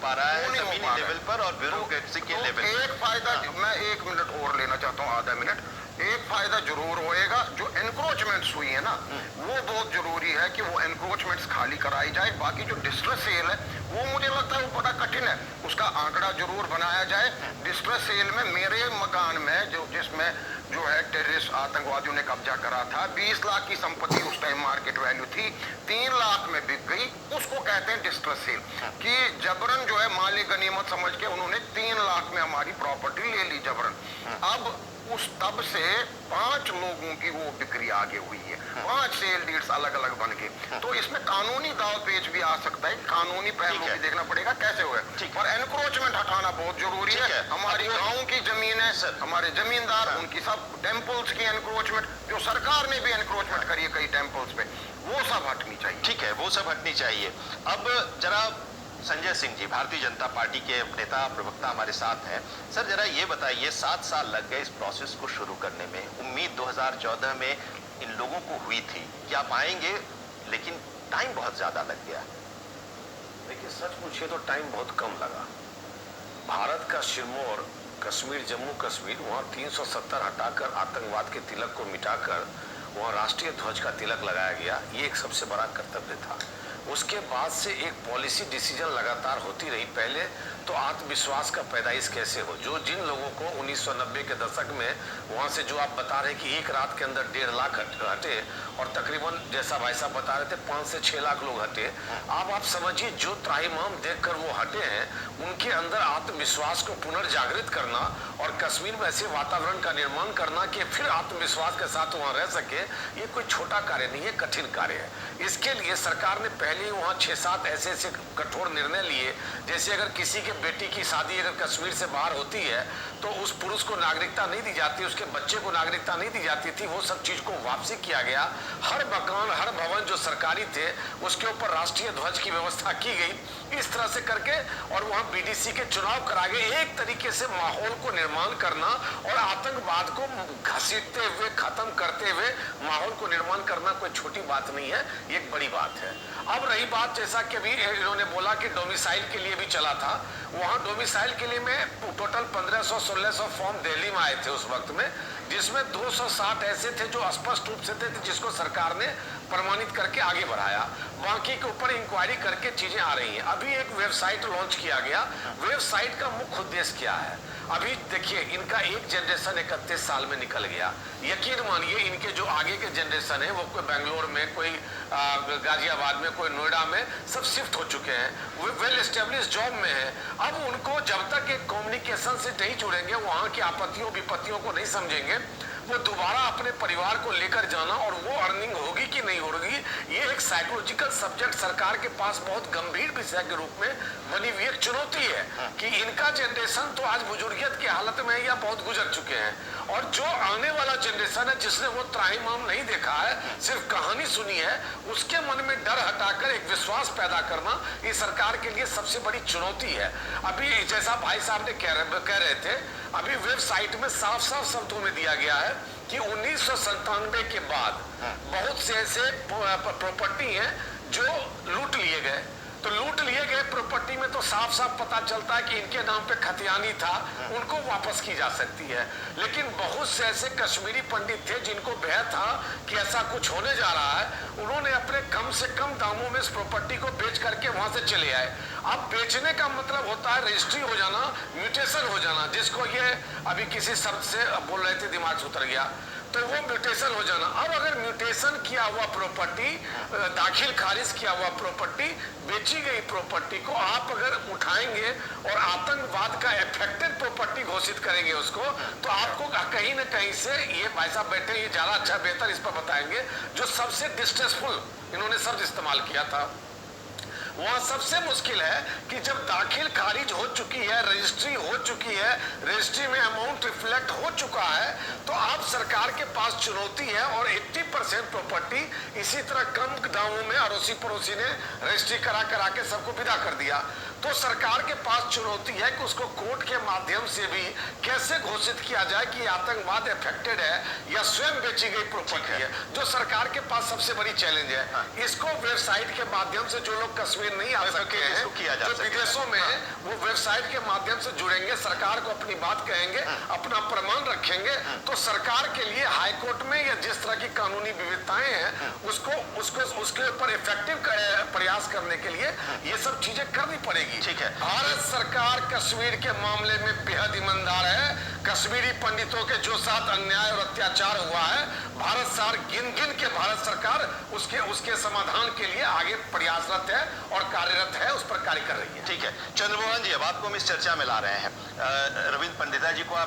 पा रहा है जमीनी लेवल पर और ब्यूरोक्रेसी के लेवल पर। एक फायदा मैं 1 मिनट और लेना चाहता हूँ, आधा मिनट। एक फायदा जरूर होएगा, जो एनक्रोचमेंट्स हुई है ना, वो बहुत जरूरी है कि वो एनक्रोचमेंट्स खाली कराई जाए। बाकी जो डिस्ट्रेस सेल है वो मुझे लगता है वो बड़ा कठिन है, उसका आंकड़ा जरूर बनाया जाए। डिस्ट्रेस सेल में मेरे मकान में जो जिसमें जो है टेररिस्ट आतंकवादियों ने कब्जा करा था, 20 लाख की संपत्ति उस टाइम मार्केट वैल्यू थी, 3 लाख में बिक गई। उसको कहते हैं डिस्ट्रेस सेल, कि जबरन जो है माली गनीमत समझ के उन्होंने 3 लाख में हमारी प्रॉपर्टी ले ली जबरन। अब उस तब से 5 लोगों की वो बिक्री आगे हुई है, 5 सेल डीड्स अलग अलग बन के। तो इसमें कानूनी दाव पेच भी आ सकता है, कानूनी पहलू भी देखना पड़ेगा कैसे हुए। और एनक्रोचमेंट हटाना बहुत जरूरी है। हमारी गांव की जमीन है, हमारे जमींदार, उनकी सब टेम्पल्स की एनक्रोचमेंट, जो सरकार ने भी एनक्रोचमेंट करी है कई टेम्पल्स पे, वो सब हटनी चाहिए। ठीक है, वो सब हटनी चाहिए। अब जरा संजय सिंह जी, भारतीय जनता पार्टी के नेता प्रवक्ता हमारे साथ हैं। सर जरा ये बताइए, 7 साल लग गए इस प्रोसेस को शुरू करने में, उम्मीद 2014 में इन लोगों को हुई थी कि आप आएंगे, लेकिन टाइम बहुत ज्यादा लग गया। देखिए, सच पूछिए तो टाइम बहुत कम लगा। भारत का सिरमौर कश्मीर, जम्मू कश्मीर, वहाँ 370 हटाकर आतंकवाद के तिलक को मिटाकर वहाँ राष्ट्रीय ध्वज का तिलक लगाया गया। ये एक सबसे बड़ा कर्तव्य था। उसके बाद से एक पॉलिसी डिसीजन लगातार होती रही। पहले तो आत्मविश्वास का पैदाइश कैसे हो, जो जिन लोगों को 1990 के दशक में वहाँ से जो आप बता रहे हैं कि एक रात के अंदर 1.5 लाख हटे, और तकरीबन जैसा भाई साहब बता रहे थे 5 से 6 लाख लोग हटे। अब आप समझिए, जो त्राहिमाम देखकर वो हटे हैं, उनके अंदर आत्मविश्वास को पुनर्जागृत करना और कश्मीर में ऐसे वातावरण का निर्माण करना कि फिर आत्मविश्वास के साथ वहाँ रह सके, ये कोई छोटा कार्य नहीं है, कठिन कार्य है। इसके लिए सरकार ने पहले ही वहाँ 6-7 ऐसे कठोर निर्णय लिए। जैसे अगर किसी के बेटी की शादी अगर कश्मीर से बाहर होती है तो उस पुरुष को नागरिकता नहीं दी जाती, उसके बच्चे को नागरिकता नहीं दी जाती थी, वो सब चीज को वापसी किया गया। हर मकान, हर भवन जो सरकारी थे उसके ऊपर राष्ट्रीय ध्वज की व्यवस्था की गई। इस तरह से करके और वहाँ बीडीसी के चुनाव करा गए, एक तरीके से माहौल को निर्माण करना और आतंकवाद को घसीटते हुए, खत्म करते हुए माहौल को निर्माण करना कोई छोटी बात नहीं है, ये एक बड़ी बात है। अब रही बात, जैसा कि अभी इन्होंने बोला कि डोमिसाइल के लिए भी चला था, वहां डोमिसाइल के लिए में टोटल 1500-1600 फॉर्म दिल्ली में आए थे उस वक्त में, जिसमें 260 ऐसे थे जो स्पष्ट रूप से थे जिसको सरकार ने प्रमाणित करके आगे बढ़ाया। बाकी के ऊपर इंक्वायरी करके चीजें आ रही हैं। अभी एक वेबसाइट लॉन्च किया गया। वेबसाइट का मुख्य उद्देश्य क्या है? अभी देखिए, इनका एक जनरेशन 31 साल में निकल गया। यकीन मानिए, इनके जो आगे के जनरेशन है वो कोई बेंगलोर में, कोई गाजियाबाद में, कोई नोएडा में, सब शिफ्ट हो चुके हैं, वो वेल एस्टेब्लिश जॉब में है। अब उनको जब तक एक कम्युनिकेशन से नहीं जुड़ेंगे, वहां की आपत्तियों विपत्तियों को नहीं समझेंगे, वो दोबारा अपने परिवार को लेकर जाना और वो अर्निंग होगी कि नहीं होगी, ये एक साइकोलॉजिकल सब्जेक्ट सरकार के पास बहुत गंभीर विषय के रूप में बनी हुई एक चुनौती है कि इनका जनरेशन तो आज बुजुर्गियत की हालत में है या बहुत गुजर चुके हैं, और जो आने वाला जनरेशन है जिसने वो त्राहिमाम नहीं देखा है, सिर्फ कहानी सुनी है, उसके मन में डर हटाकर एक विश्वास पैदा करना ये सरकार के लिए सबसे बड़ी चुनौती है। अभी जैसा भाई साहब ने कह रहे थे, अभी वेबसाइट में साफ साफ शब्दों में दिया गया है कि 1997 के बाद बहुत से ऐसे प्रॉपर्टी हैं जो लूट लिए गए। तो लूट लिए गए प्रॉपर्टी में तो साफ साफ पता चलता है कि इनके नाम पे खतियानी था, उनको वापस की जा सकती है। लेकिन बहुत से ऐसे कश्मीरी पंडित थे जिनको भय था कि ऐसा कुछ होने जा रहा है, उन्होंने अपने कम से कम दामों में इस प्रॉपर्टी को बेच करके वहां से चले आए। अब बेचने का मतलब होता है रजिस्ट्री हो जाना, म्यूटेशन हो जाना, जिसको ये अभी किसी शब्द से बोल रहे थे, दिमाग से उतर गया, तो वो म्यूटेशन हो जाना। अब अगर म्यूटेशन किया हुआ प्रॉपर्टी, दाखिल खारिज किया हुआ प्रॉपर्टी, बेची गई प्रॉपर्टी को आप अगर उठाएंगे और आतंकवाद का इफेक्टेड प्रॉपर्टी घोषित करेंगे उसको, तो आपको कहीं ना कहीं से, ये भाई साहब बैठे, ये ज्यादा अच्छा बेहतर इस पर बताएंगे, जो सबसे डिस्ट्रेसफुल इन्होंने शब्द इस्तेमाल किया था, वहां सबसे मुश्किल है कि जब दाखिल खारिज हो चुकी है, रजिस्ट्री हो चुकी है, रजिस्ट्री में अमाउंट रिफ्लेक्ट हो चुका है, तो आप सरकार के पास चुनौती है और 80% प्रॉपर्टी इसी तरह कम दामों में अड़ोसी पड़ोसी ने रजिस्ट्री करा के सबको विदा कर दिया। तो सरकार के पास चुनौती है कि उसको कोर्ट के माध्यम से भी कैसे घोषित किया जाए कि आतंकवाद इफेक्टेड है या स्वयं बेची गई प्रॉपर्टी है, जो सरकार के पास सबसे बड़ी चैलेंज है। इसको वेबसाइट के माध्यम से जो लोग कश्मीर नहीं आ सके हैं, जो विदेशों में हैं, वो वेबसाइट के माध्यम से जुड़ेंगे, सरकार को अपनी बात कहेंगे, अपना प्रमाण रखेंगे, तो सरकार के लिए हाईकोर्ट में या जिस तरह की कानूनी विविधताएं हैं उसके ऊपर इफेक्टिव प्रयास करने के लिए ये सब चीजें करनी पड़ेगी। ठीक है। भारत सरकार कश्मीर के मामले में बेहद ईमानदार है। कश्मीरी पंडितों के जो साथ अन्याय और अत्याचार हुआ है, भारत सरकार गिन के भारत सरकार उसके समाधान के लिए आगे प्रयासरत है और कार्यरत है, उस पर कार्य कर रही है। ठीक है चंद्रमोहन जी, अब आपको हम इस चर्चा में ला रहे हैं। रविंद्र पंडिता जी को आप